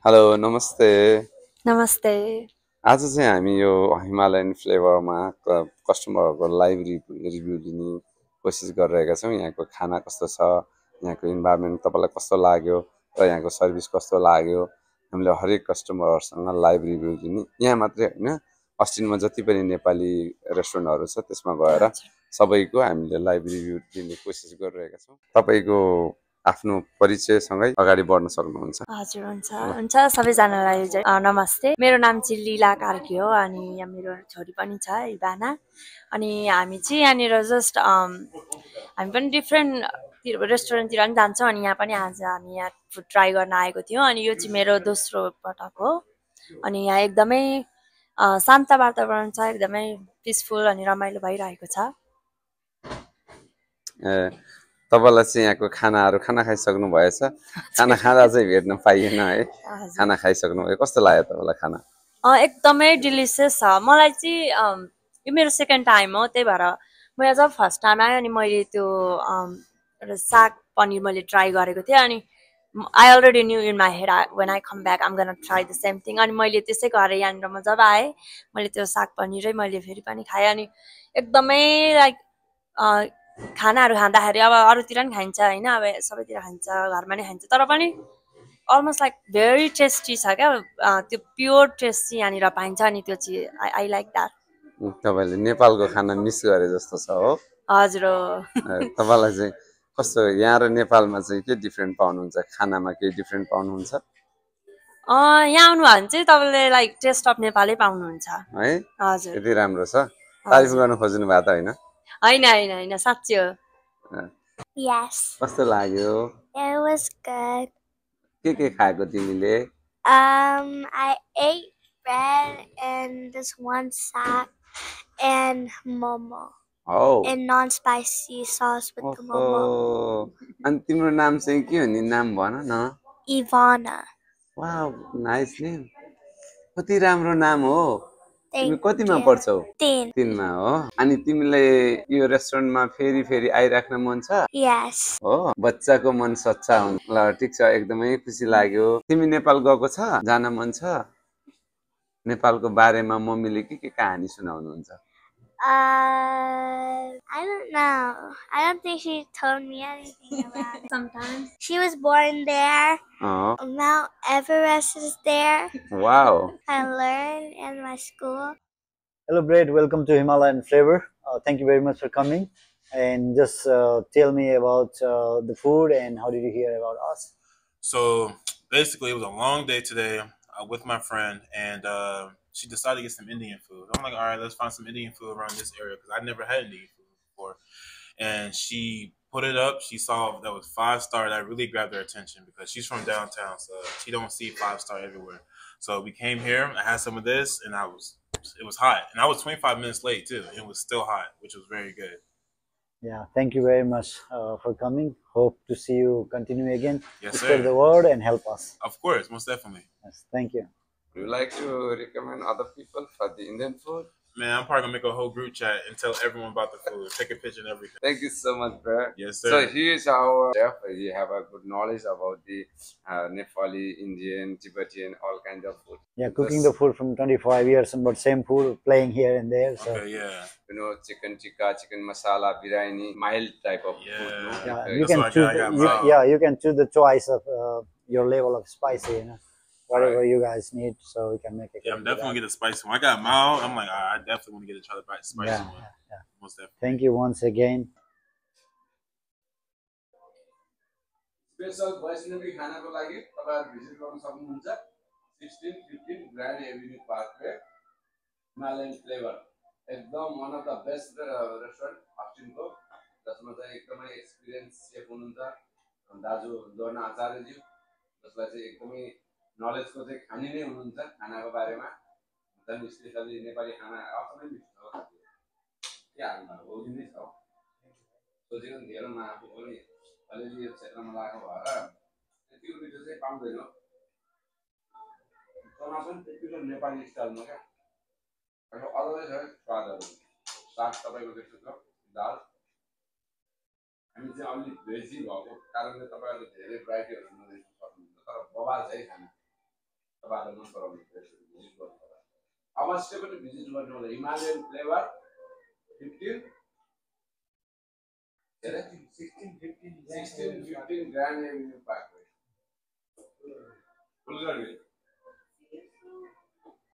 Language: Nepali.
हेलो नमस्ते। नमस्ते। आज चाहिँ हामी यो हिमालयन फ्लेभरमा कस्टमरहरूको लाइभ रिभ्यू लिने कोसिस गरिरहेका छौँ। यहाँको खाना कस्तो छ, यहाँको इन्भाइरोमेन्ट तपाईँलाई कस्तो लाग्यो र यहाँको सर्भिस कस्तो लाग्यो, हामीले हरेक कस्टमरहरूसँग लाइभ रिभ्यू लिने। यहाँ मात्रै होइन, अस्टिनमा जति पनि नेपाली रेस्टुरेन्टहरू छ त्यसमा गएर हजुर सबैको हामीले लाइभ रिभ्यू लिने कोसिस गरिरहेका छौँ। तपाईँको आफ्नो परिचयसँगै अगाडि बढ्न सक्नुहुन्छ। हजुर हुन्छ ल हुन्छ सबैजनालाई नमस्ते। मेरो नाम चाहिँ लीला कार्की हो अनि यहाँ मेरो छोरी पनि छ इभाना। अनि हामी चाहिँ यहाँनिर जस्ट हामी पनि डिफ्रेन्ट रेस्टुरेन्टतिर पनि जान्छौँ अनि यहाँ पनि आज हामी यहाँ फुड ट्राई गर्न आएको थियौँ अनि यो चाहिँ मेरो दोस्रो पटक हो। अनि यहाँ एकदमै शान्त वातावरण छ, एकदमै पिसफुल अनि रमाइलो भइरहेको छ। ए तपाईँलाई चाहिँ यहाँको खाना खाइसक्नु भएछ? खाना खाँदा चाहिँ भेट्न पाइएन है। हजुर खाना खाइसक्नु भयो, कस्तो लाग्यो तपाईँलाई खाना? एकदमै डिलिसियस छ। मलाई चाहिँ यो मेरो सेकेन्ड टाइम हो, त्यही भएर मैले जब फर्स्ट टाइम आएँ अनि मैले त्यो एउटा साग पनिर मैले ट्राई गरेको थिएँ अनि I already knew in my head when I come back I'm gonna try the same thing. अनि मैले त्यसै गरेर यहाँनिर म जब आएँ मैले त्यो साग पनिरै मैले फेरि पनि खाएँ अनि एकदमै लाइक खानाहरू खाँदाखेरि अब अरूतिर पनि खाइन्छ होइन, अब सबैतिर खाइन्छ, घरमा नै खाइन्छ, तर पनि अलमोस्ट लाइक भेरी टेस्टी छ क्या। त्यो प्योर टेस्ट चाहिँ यहाँनिर पाइन्छ अनि त्यो चाहिँ आई लाइक द्याट। तपाईँले नेपालको खाना मिस गरे जस्तो छ हो। हजुर हो। तपाईँलाई चाहिँ कस्तो, यहाँ र नेपालमा चाहिँ के डिफ्रेन्ट पाउनुहुन्छ? खानामा केही डिफ्रेन्ट पाउनुहुन्छ यहाँ आउनुभयो भने चाहिँ तपाईँले लाइक टेस्ट अफ नेपालै पाउनुहुन्छ। है? हजुर यति राम्रो छ, तारिफ हजुर गर्नु खोज्नु भएको त होइन? होइन होइन होइन साँच्ची हो। Yes, कस्तो लाग्यो? it was good. के खाएको तिमीले? I ate bread and this one sack and momo हौ and non-spicy sauce with the momo. ओहो, अनि तिम्रो नाम चाहिँ के हो नि? नाम भन न। Ivana. Wow, nice name. कति राम्रो नाम हो। तिमी Thank कतिमा you. पढ्छौ? 10. 3मा हो। अनि तिमीलाई यो रेस्टुरेन्टमा फेरि फेरि आइराख्न मन छ? Yes. हो, बच्चाको मन सच्चा हुन्छ। ल ठिक छ, एकदमै खुसी लाग्यो। तिमी नेपाल गएको छ? जान मन छ? नेपालको बारेमा मम्मीले के कहानी सुनाउनुहुन्छ? I don't know. I don't think she told me anything about it. Sometimes. She was born there. Mount Everest is there. Wow, I learned in my school. Hello, Brad. Welcome to Himalayan Flavor. Thank you very much for coming. And just tell me about the food and how did you hear about us? So basically, it was a long day today with my friend, and she decided to get some Indian food. I'm like, all right, let's find some Indian food around this area because I'd never had Indian food before. And she put it up. She saw that was 5-star. That really grabbed her attention because she's from downtown, so she don't see 5-star everywhere. So we came here. I had some of this, and it was hot, and I was 25 minutes late too. It was still hot, which was very good. Yeah, thank you very much for coming. Hope to see you continue again. Yes, Spread sir. the word and help us. Of course, most definitely. Yes, thank you. would you like to recommend other people for the Indian food? Man, I'm probably gonna make a whole group chat and tell everyone about the food, take a picture and everything. Thank you so much, bro. Yes, sir. So here's our chef. He have a good knowledge about the Nepali, Indian, Tibetan, all kinds of food. Yeah, cooking the food from 25 years, but same food playing here and there. So Okay, yeah. You know, chicken tikka, chicken masala, biryani, mild type of food. Yeah. No? yeah, Okay. you That's can why I choose. got You, mine. yeah, you can choose the choice of your level of spicy. You know, whatever Right. you guys need, so we can make it. Yeah, I'm definitely gonna get the spicy one. I got mild. I'm like, all right, I definitely want to get to try the spicy Yeah, one. yeah. Most definitely. Thank you once again. Special Vaishnavi खानाको लागि तपाईहरु भिजिट गर्न सक्नुहुन्छ 16-15 grand avenue parkway Himalayan flavour एकदम one of the best restaurant अस्टिनको जसमा चाहिँ एकदमै एक्सपिरियन्स सेफ हुनुहुन्छ दाजु जोर्ना आचार्यज्यू जसलाई चाहिँ एकदमै नलेजको चाहिँ खानी नै हुनुहुन्छ खानाको बारेमा झन् स्पेशली नेपाली खाना अचम्मै मिठो छ के हाल्नु हो नि छ सोचेको नि धेरै आफू पनि अलिअलि यो क्षेत्रमा लागेको भएर त्यतिको मिठो चाहिँ पाउँदैन चना पनि त्यतिको नेपाली स्टाइलमा क्या अब अलगै छ स्वादहरू साग तपाईँको त्यस्तो छ दाल हामी चाहिँ अलिक भेजी भएको कारणले तपाईँहरूले धेरै भेराइटीहरू नदेख्न सक्नुहुन्छ तर बबाल छ है खाना तपाईँहरूले मन पराउने प्लेसहरू भिजिट गर्नु होला अवश्य पनि भिजिट गर्नु होला Himalayan flavour 15 16 15 grand avenue parkway फुलगढ